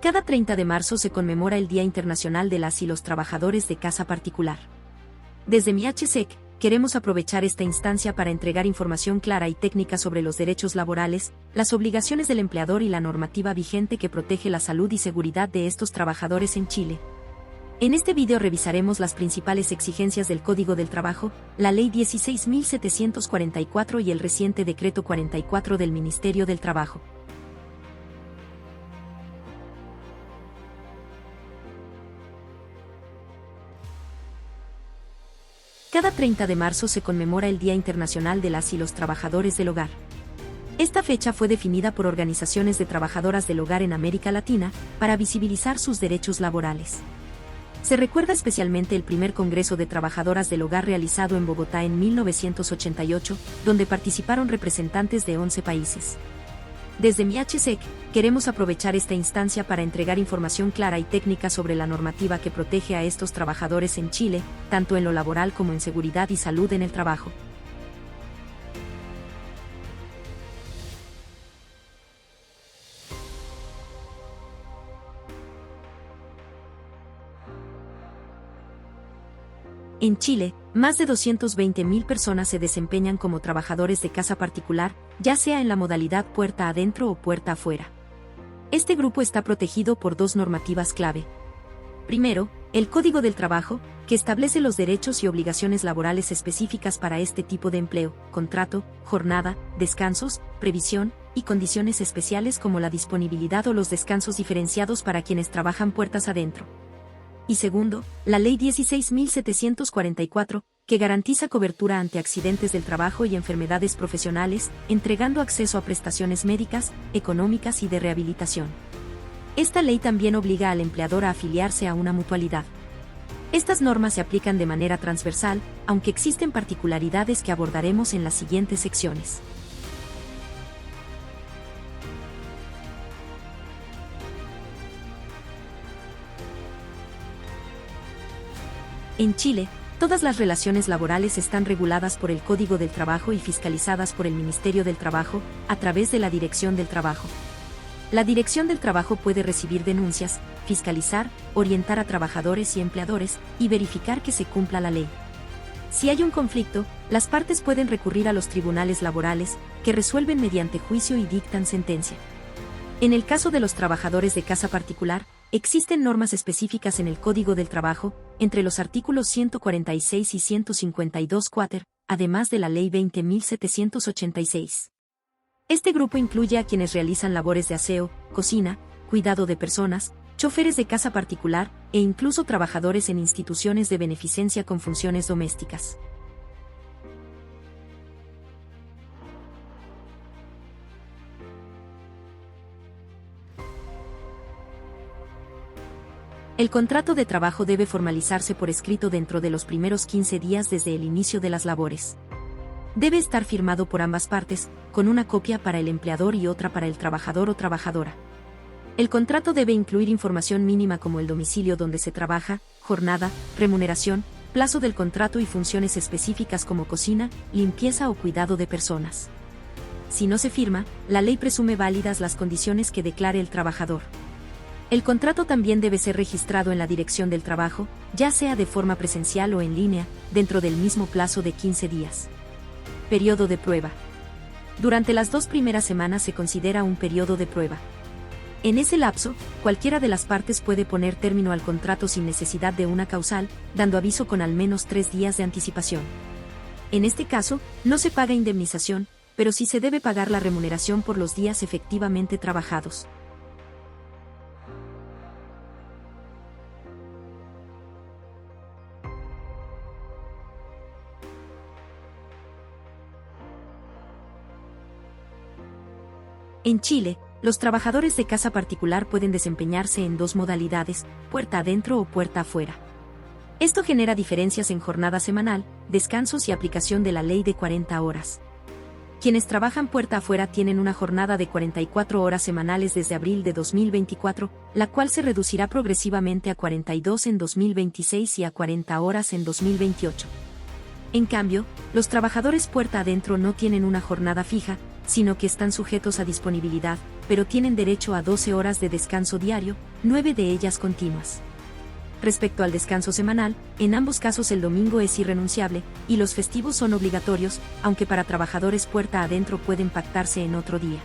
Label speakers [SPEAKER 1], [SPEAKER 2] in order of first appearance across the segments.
[SPEAKER 1] Cada 30 de marzo se conmemora el Día Internacional de las y los Trabajadores de Casa Particular. Desde MIHSEC, queremos aprovechar esta instancia para entregar información clara y técnica sobre los derechos laborales, las obligaciones del empleador y la normativa vigente que protege la salud y seguridad de estos trabajadores en Chile. En este video revisaremos las principales exigencias del Código del Trabajo, la Ley 16.744 y el reciente Decreto 44 del Ministerio del Trabajo. Cada 30 de marzo se conmemora el Día Internacional de las y los Trabajadores del Hogar. Esta fecha fue definida por organizaciones de trabajadoras del hogar en América Latina para visibilizar sus derechos laborales. Se recuerda especialmente el primer Congreso de Trabajadoras del Hogar realizado en Bogotá en 1988, donde participaron representantes de 11 países. Desde MIHSEC, queremos aprovechar esta instancia para entregar información clara y técnica sobre la normativa que protege a estos trabajadores en Chile, tanto en lo laboral como en seguridad y salud en el trabajo. En Chile, más de 220.000 personas se desempeñan como trabajadores de casa particular, ya sea en la modalidad puerta adentro o puerta afuera. Este grupo está protegido por dos normativas clave. Primero, el Código del Trabajo, que establece los derechos y obligaciones laborales específicas para este tipo de empleo, contrato, jornada, descansos, previsión, y condiciones especiales como la disponibilidad o los descansos diferenciados para quienes trabajan puertas adentro. Y segundo, la Ley 16.744, que garantiza cobertura ante accidentes del trabajo y enfermedades profesionales, entregando acceso a prestaciones médicas, económicas y de rehabilitación. Esta ley también obliga al empleador a afiliarse a una mutualidad. Estas normas se aplican de manera transversal, aunque existen particularidades que abordaremos en las siguientes secciones. En Chile, todas las relaciones laborales están reguladas por el Código del Trabajo y fiscalizadas por el Ministerio del Trabajo, a través de la Dirección del Trabajo. La Dirección del Trabajo puede recibir denuncias, fiscalizar, orientar a trabajadores y empleadores, y verificar que se cumpla la ley. Si hay un conflicto, las partes pueden recurrir a los tribunales laborales, que resuelven mediante juicio y dictan sentencia. En el caso de los trabajadores de casa particular, existen normas específicas en el Código del Trabajo, entre los artículos 146 y 152 quater, además de la Ley 20.786. Este grupo incluye a quienes realizan labores de aseo, cocina, cuidado de personas, choferes de casa particular, e incluso trabajadores en instituciones de beneficencia con funciones domésticas. El contrato de trabajo debe formalizarse por escrito dentro de los primeros 15 días desde el inicio de las labores. Debe estar firmado por ambas partes, con una copia para el empleador y otra para el trabajador o trabajadora. El contrato debe incluir información mínima como el domicilio donde se trabaja, jornada, remuneración, plazo del contrato y funciones específicas como cocina, limpieza o cuidado de personas. Si no se firma, la ley presume válidas las condiciones que declare el trabajador. El contrato también debe ser registrado en la Dirección del Trabajo, ya sea de forma presencial o en línea, dentro del mismo plazo de 15 días. Periodo de prueba. Durante las 2 primeras semanas se considera un periodo de prueba. En ese lapso, cualquiera de las partes puede poner término al contrato sin necesidad de una causal, dando aviso con al menos 3 días de anticipación. En este caso, no se paga indemnización, pero sí se debe pagar la remuneración por los días efectivamente trabajados. En Chile, los trabajadores de casa particular pueden desempeñarse en dos modalidades, puerta adentro o puerta afuera. Esto genera diferencias en jornada semanal, descansos y aplicación de la ley de 40 horas. Quienes trabajan puerta afuera tienen una jornada de 44 horas semanales desde abril de 2024, la cual se reducirá progresivamente a 42 en 2026 y a 40 horas en 2028. En cambio, los trabajadores puerta adentro no tienen una jornada fija, sino que están sujetos a disponibilidad, pero tienen derecho a 12 horas de descanso diario, 9 de ellas continuas. Respecto al descanso semanal, en ambos casos el domingo es irrenunciable, y los festivos son obligatorios, aunque para trabajadores puerta adentro pueden pactarse en otro día.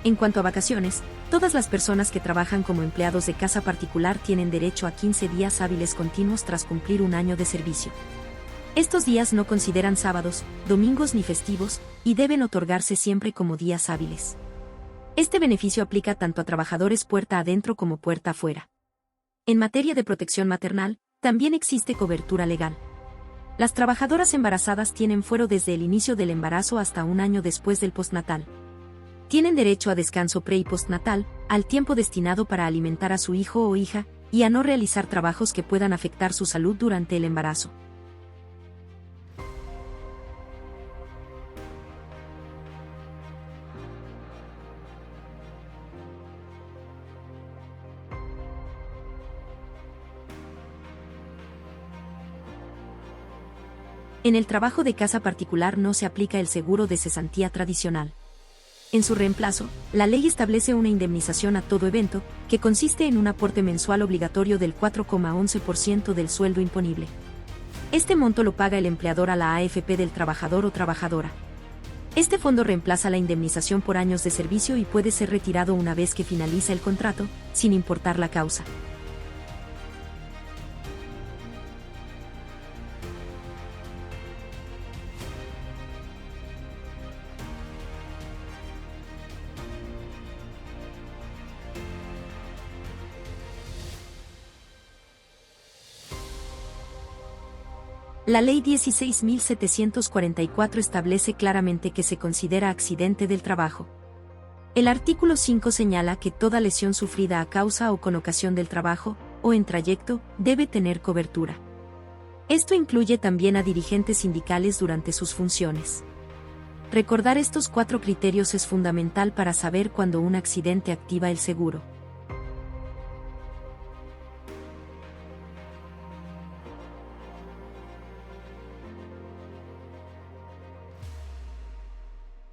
[SPEAKER 1] En cuanto a vacaciones, todas las personas que trabajan como empleados de casa particular tienen derecho a 15 días hábiles continuos tras cumplir un año de servicio. Estos días no consideran sábados, domingos ni festivos, y deben otorgarse siempre como días hábiles. Este beneficio aplica tanto a trabajadores puerta adentro como puerta afuera. En materia de protección maternal, también existe cobertura legal. Las trabajadoras embarazadas tienen fuero desde el inicio del embarazo hasta un año después del postnatal. Tienen derecho a descanso pre- y postnatal, al tiempo destinado para alimentar a su hijo o hija, y a no realizar trabajos que puedan afectar su salud durante el embarazo. En el trabajo de casa particular no se aplica el seguro de cesantía tradicional. En su reemplazo, la ley establece una indemnización a todo evento, que consiste en un aporte mensual obligatorio del 4,11% del sueldo imponible. Este monto lo paga el empleador a la AFP del trabajador o trabajadora. Este fondo reemplaza la indemnización por años de servicio y puede ser retirado una vez que finaliza el contrato, sin importar la causa. La Ley 16.744 establece claramente que se considera accidente del trabajo. El artículo 5 señala que toda lesión sufrida a causa o con ocasión del trabajo, o en trayecto, debe tener cobertura. Esto incluye también a dirigentes sindicales durante sus funciones. Recordar estos 4 criterios es fundamental para saber cuándo un accidente activa el seguro.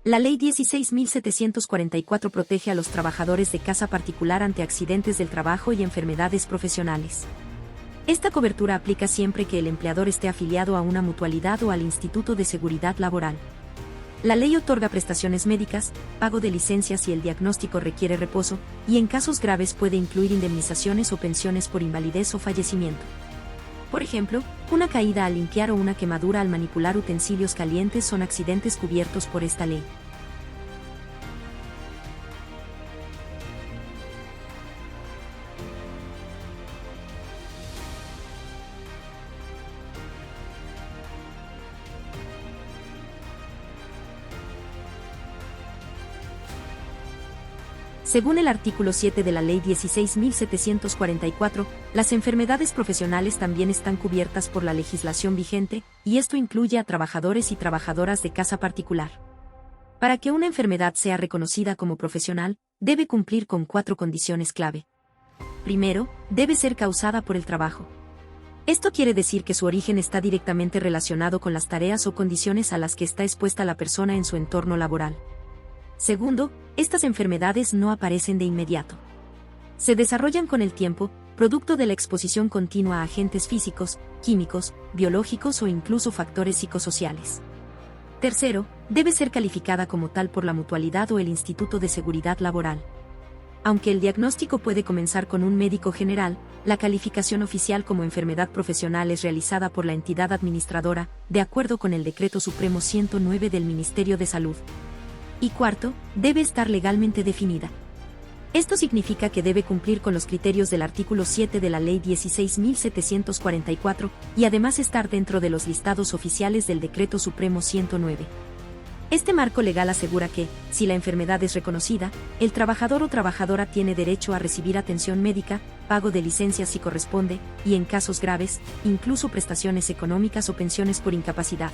[SPEAKER 1] La Ley 16.744 protege a los trabajadores de casa particular ante accidentes del trabajo y enfermedades profesionales. Esta cobertura aplica siempre que el empleador esté afiliado a una mutualidad o al Instituto de Seguridad Laboral. La ley otorga prestaciones médicas, pago de licencias si el diagnóstico requiere reposo, y en casos graves puede incluir indemnizaciones o pensiones por invalidez o fallecimiento. Por ejemplo, una caída al limpiar o una quemadura al manipular utensilios calientes son accidentes cubiertos por esta ley. Según el artículo 7 de la Ley 16.744, las enfermedades profesionales también están cubiertas por la legislación vigente, y esto incluye a trabajadores y trabajadoras de casa particular. Para que una enfermedad sea reconocida como profesional, debe cumplir con 4 condiciones clave. Primero, debe ser causada por el trabajo. Esto quiere decir que su origen está directamente relacionado con las tareas o condiciones a las que está expuesta la persona en su entorno laboral. Segundo, estas enfermedades no aparecen de inmediato. Se desarrollan con el tiempo, producto de la exposición continua a agentes físicos, químicos, biológicos o incluso factores psicosociales. Tercero, debe ser calificada como tal por la mutualidad o el Instituto de Seguridad Laboral. Aunque el diagnóstico puede comenzar con un médico general, la calificación oficial como enfermedad profesional es realizada por la entidad administradora, de acuerdo con el Decreto Supremo 109 del Ministerio de Salud. Y cuarto, debe estar legalmente definida. Esto significa que debe cumplir con los criterios del artículo 7 de la Ley 16.744 y además estar dentro de los listados oficiales del Decreto Supremo 109. Este marco legal asegura que, si la enfermedad es reconocida, el trabajador o trabajadora tiene derecho a recibir atención médica, pago de licencias si corresponde, y en casos graves, incluso prestaciones económicas o pensiones por incapacidad.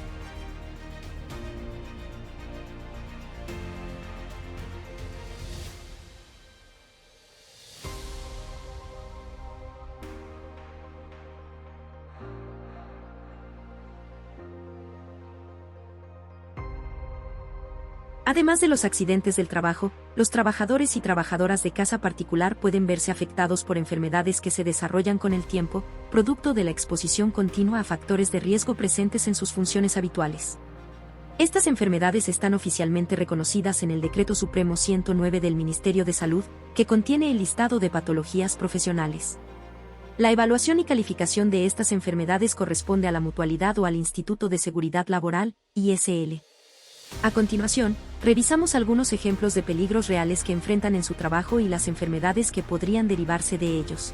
[SPEAKER 1] Además de los accidentes del trabajo, los trabajadores y trabajadoras de casa particular pueden verse afectados por enfermedades que se desarrollan con el tiempo, producto de la exposición continua a factores de riesgo presentes en sus funciones habituales. Estas enfermedades están oficialmente reconocidas en el Decreto Supremo 109 del Ministerio de Salud, que contiene el listado de patologías profesionales. La evaluación y calificación de estas enfermedades corresponde a la Mutualidad o al Instituto de Seguridad Laboral, ISL. A continuación, revisamos algunos ejemplos de peligros reales que enfrentan en su trabajo y las enfermedades que podrían derivarse de ellos.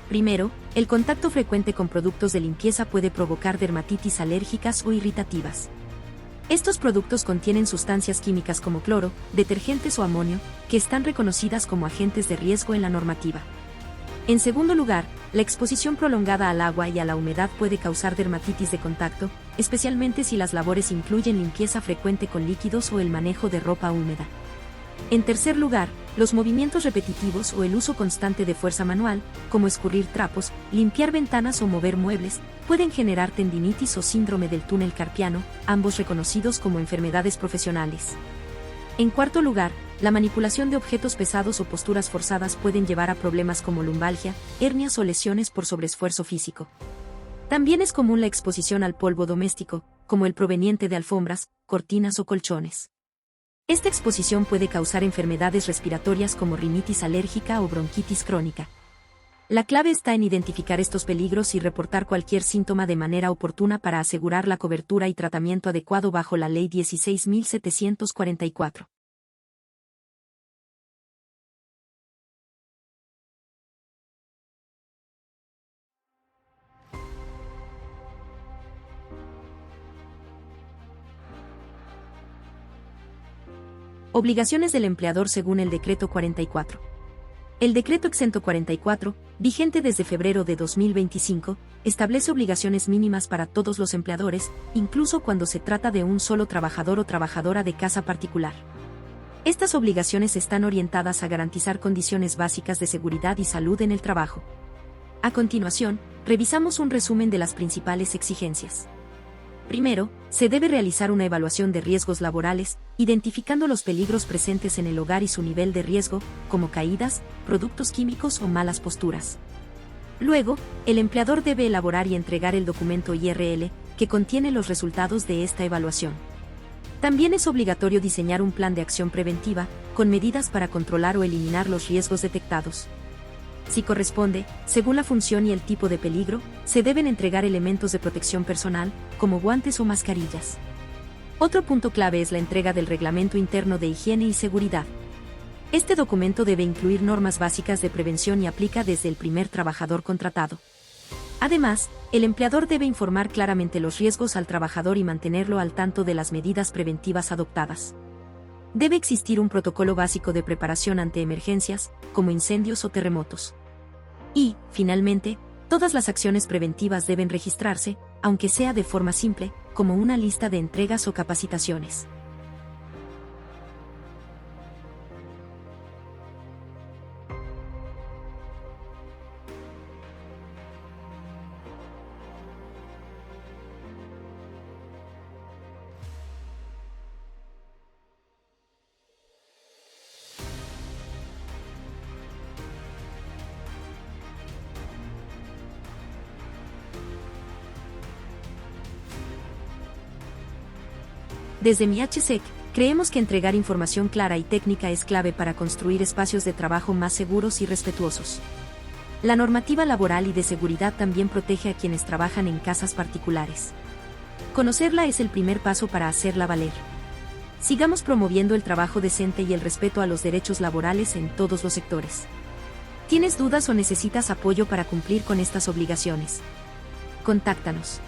[SPEAKER 1] Primero, el contacto frecuente con productos de limpieza puede provocar dermatitis alérgicas o irritativas. Estos productos contienen sustancias químicas como cloro, detergentes o amonio, que están reconocidas como agentes de riesgo en la normativa. En segundo lugar, la exposición prolongada al agua y a la humedad puede causar dermatitis de contacto, especialmente si las labores incluyen limpieza frecuente con líquidos o el manejo de ropa húmeda. En tercer lugar, los movimientos repetitivos o el uso constante de fuerza manual, como escurrir trapos, limpiar ventanas o mover muebles, pueden generar tendinitis o síndrome del túnel carpiano, ambos reconocidos como enfermedades profesionales. En cuarto lugar, la manipulación de objetos pesados o posturas forzadas pueden llevar a problemas como lumbalgia, hernias o lesiones por sobreesfuerzo físico. También es común la exposición al polvo doméstico, como el proveniente de alfombras, cortinas o colchones. Esta exposición puede causar enfermedades respiratorias como rinitis alérgica o bronquitis crónica. La clave está en identificar estos peligros y reportar cualquier síntoma de manera oportuna para asegurar la cobertura y tratamiento adecuado bajo la Ley 16.744. Obligaciones del empleador según el Decreto 44. El Decreto Exento 44, vigente desde febrero de 2025, establece obligaciones mínimas para todos los empleadores, incluso cuando se trata de un solo trabajador o trabajadora de casa particular. Estas obligaciones están orientadas a garantizar condiciones básicas de seguridad y salud en el trabajo. A continuación, revisamos un resumen de las principales exigencias. Primero, se debe realizar una evaluación de riesgos laborales, identificando los peligros presentes en el hogar y su nivel de riesgo, como caídas, productos químicos o malas posturas. Luego, el empleador debe elaborar y entregar el documento IRL, que contiene los resultados de esta evaluación. También es obligatorio diseñar un plan de acción preventiva, con medidas para controlar o eliminar los riesgos detectados. Si corresponde, según la función y el tipo de peligro, se deben entregar elementos de protección personal, como guantes o mascarillas. Otro punto clave es la entrega del Reglamento Interno de Higiene y Seguridad. Este documento debe incluir normas básicas de prevención y aplica desde el primer trabajador contratado. Además, el empleador debe informar claramente los riesgos al trabajador y mantenerlo al tanto de las medidas preventivas adoptadas. Debe existir un protocolo básico de preparación ante emergencias, como incendios o terremotos. Y, finalmente, todas las acciones preventivas deben registrarse, aunque sea de forma simple, como una lista de entregas o capacitaciones. Desde MIHSEC, creemos que entregar información clara y técnica es clave para construir espacios de trabajo más seguros y respetuosos. La normativa laboral y de seguridad también protege a quienes trabajan en casas particulares. Conocerla es el primer paso para hacerla valer. Sigamos promoviendo el trabajo decente y el respeto a los derechos laborales en todos los sectores. ¿Tienes dudas o necesitas apoyo para cumplir con estas obligaciones? Contáctanos.